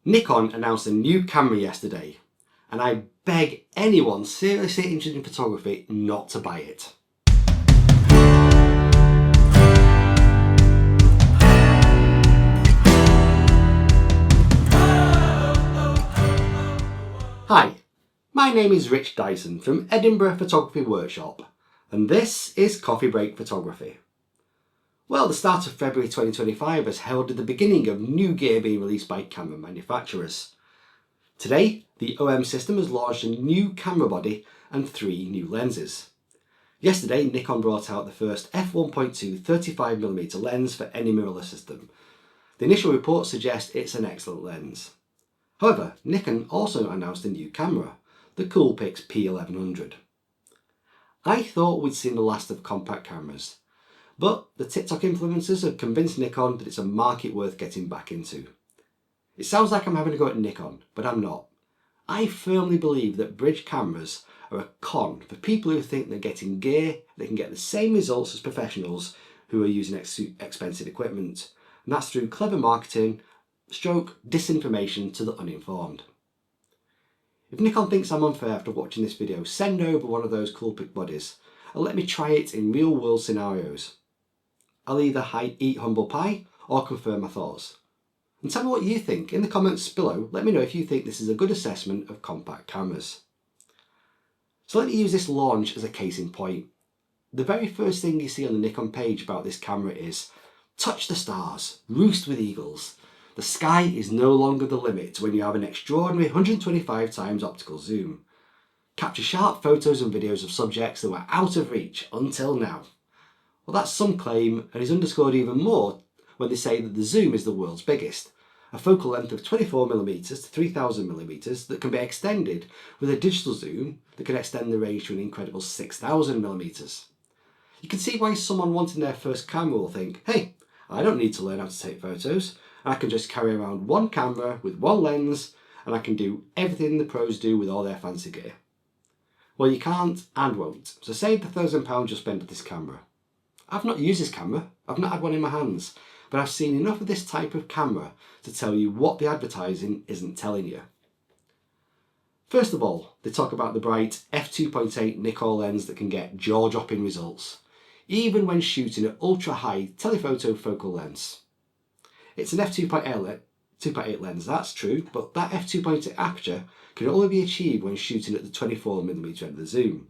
Nikon announced a new camera yesterday, and I beg anyone seriously interested in photography not to buy it. Hi, my name is Rich Dyson from Edinburgh Photography Workshop, and this is Coffee Break Photography. Well, the start of February 2025 has heralded the beginning of new gear being released by camera manufacturers. Today, the OM system has launched a new camera body and 3 new lenses. Yesterday, Nikon brought out the first f1.2 35mm lens for any mirrorless system. The initial reports suggest it's an excellent lens. However, Nikon also announced a new camera, the Coolpix P1100. I thought we'd seen the last of compact cameras, but the TikTok influencers have convinced Nikon that it's a market worth getting back into. It sounds like I'm having a go at Nikon, but I'm not. I firmly believe that bridge cameras are a con for people who think they're getting gear that can get the same results as professionals who are using expensive equipment, and that's through clever marketing stroke disinformation to the uninformed. If Nikon thinks I'm unfair after watching this video, send over one of those Coolpix bodies and let me try it in real world scenarios. I'll either eat humble pie or confirm my thoughts. And tell me what you think in the comments below. Let me know if you think this is a good assessment of compact cameras. So let me use this launch as a case in point. The very first thing you see on the Nikon page about this camera is touch the stars, roost with eagles. The sky is no longer the limit when you have an extraordinary 125 times optical zoom. Capture sharp photos and videos of subjects that were out of reach until now. Well, that's some claim, and is underscored even more when they say that the zoom is the world's biggest, a focal length of 24mm to 3000mm that can be extended with a digital zoom that can extend the range to an incredible 6000mm. You can see why someone wanting their first camera will think, hey, I don't need to learn how to take photos, I can just carry around one camera with one lens and I can do everything the pros do with all their fancy gear. Well, you can't and won't, so save the £1,000 you spend at this camera. I've not used this camera, I've not had one in my hands, but I've seen enough of this type of camera to tell you what the advertising isn't telling you. First of all, they talk about the bright f2.8 Nikon lens that can get jaw-dropping results, even when shooting at ultra-high telephoto focal lengths. It's an f2.8 lens, that's true, but that f2.8 aperture can only be achieved when shooting at the 24mm end of the zoom.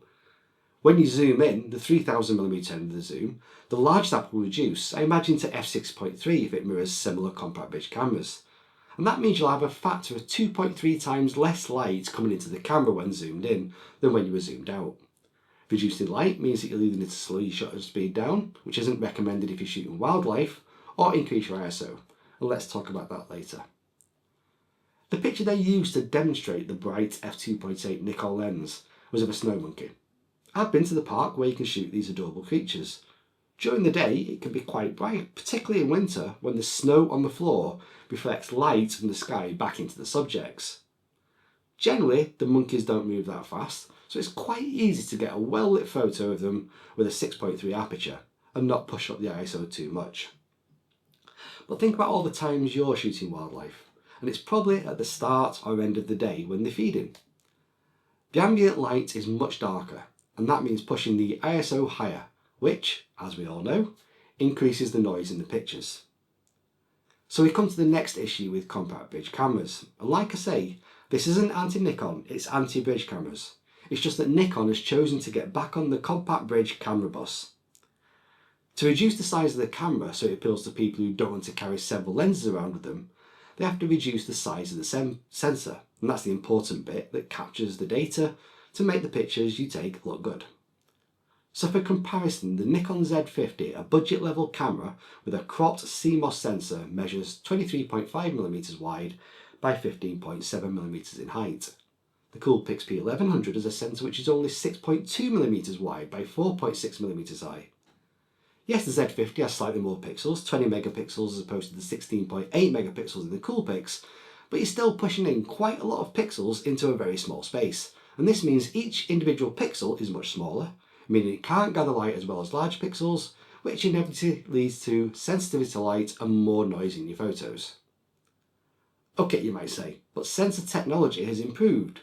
When you zoom in, the 3000mm end of the zoom, the largest aperture will reduce, I imagine, to f6.3 if it mirrors similar compact bridge cameras. And that means you'll have a factor of 2.3 times less light coming into the camera when zoomed in than when you were zoomed out. Reducing light means that you'll either need to slow your shutter speed down, which isn't recommended if you're shooting wildlife, or increase your ISO. And let's talk about that later. The picture they used to demonstrate the bright f2.8 Nikon lens was of a snow monkey. I've been to the park where you can shoot these adorable creatures. During the day it can be quite bright, particularly in winter when the snow on the floor reflects light from the sky back into the subjects. Generally the monkeys don't move that fast, so it's quite easy to get a well lit photo of them with a 6.3 aperture and not push up the ISO too much. But think about all the times you're shooting wildlife, and it's probably at the start or end of the day when they're feeding. The ambient light is much darker, and that means pushing the ISO higher, which, as we all know, increases the noise in the pictures. So we come to the next issue with compact bridge cameras, and like I say, this isn't anti-Nikon, it's anti-bridge cameras. It's just that Nikon has chosen to get back on the compact bridge camera bus. To reduce the size of the camera so it appeals to people who don't want to carry several lenses around with them, they have to reduce the size of the sensor, and that's the important bit that captures the data to make the pictures you take look good. So for comparison, the Nikon Z50, a budget level camera with a cropped CMOS sensor, measures 23.5mm wide by 15.7mm in height. The Coolpix P1100 is a sensor which is only 6.2mm wide by 4.6mm high. Yes, the Z50 has slightly more pixels, 20 megapixels as opposed to the 16.8 megapixels in the Coolpix, but you're still pushing in quite a lot of pixels into a very small space. And this means each individual pixel is much smaller, meaning it can't gather light as well as large pixels, which inevitably leads to sensitivity to light and more noise in your photos. Okay, you might say, but sensor technology has improved,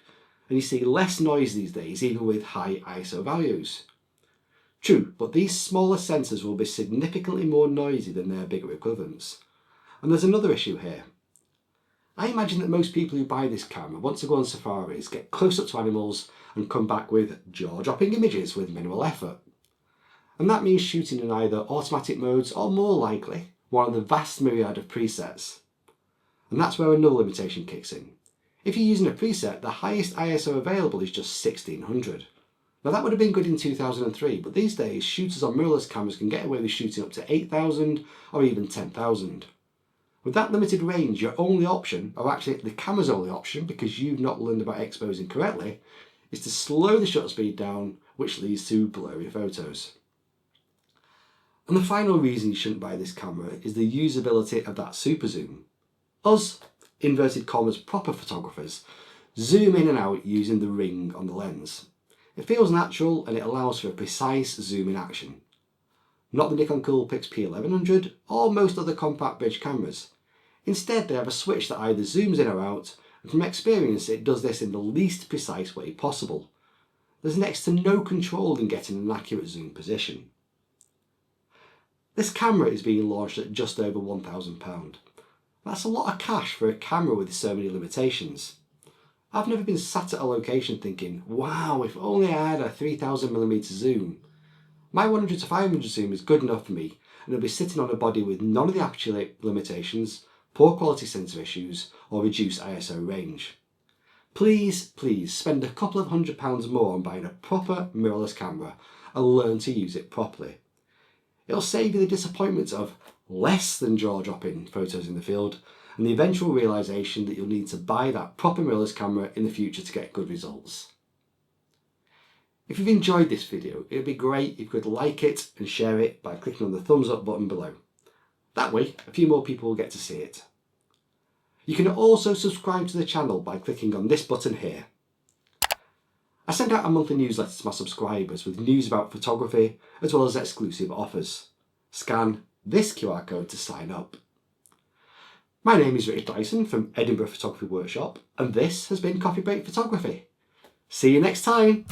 and you see less noise these days even with high ISO values. True, but these smaller sensors will be significantly more noisy than their bigger equivalents. And there's another issue here. I imagine that most people who buy this camera want to go on safaris, get close up to animals and come back with jaw-dropping images with minimal effort. And that means shooting in either automatic modes or, more likely, one of the vast myriad of presets. And that's where another limitation kicks in. If you're using a preset, the highest ISO available is just 1600. Now that would have been good in 2003, but these days shooters on mirrorless cameras can get away with shooting up to 8000 or even 10,000. With that limited range, your only option, or actually the camera's only option because you've not learned about exposing correctly, is to slow the shutter speed down, which leads to blurry photos. And the final reason you shouldn't buy this camera is the usability of that super zoom. Us, inverted commas, proper photographers, zoom in and out using the ring on the lens. It feels natural and it allows for a precise zoom in action. Not the Nikon P1100 or most other compact bridge cameras. Instead, they have a switch that either zooms in or out, and from experience it does this in the least precise way possible. There's next to no control in getting an accurate zoom position. This camera is being launched at just over £1,000. That's a lot of cash for a camera with so many limitations. I've never been sat at a location thinking, wow, if only I had a 3000mm zoom. My 100 to 500 zoom is good enough for me, and it'll be sitting on a body with none of the aperture limitations, poor quality sensor issues, or reduced ISO range. Please spend a couple of £100 more on buying a proper mirrorless camera and learn to use it properly. It'll save you the disappointment of less than jaw-dropping photos in the field and the eventual realisation that you'll need to buy that proper mirrorless camera in the future to get good results. If you've enjoyed this video, it would be great if you could like it and share it by clicking on the thumbs up button below. That way, a few more people will get to see it. You can also subscribe to the channel by clicking on this button here. I send out a monthly newsletter to my subscribers with news about photography as well as exclusive offers. Scan this QR code to sign up. My name is Rich Dyson from Edinburgh Photography Workshop, and this has been Coffee Break Photography. See you next time!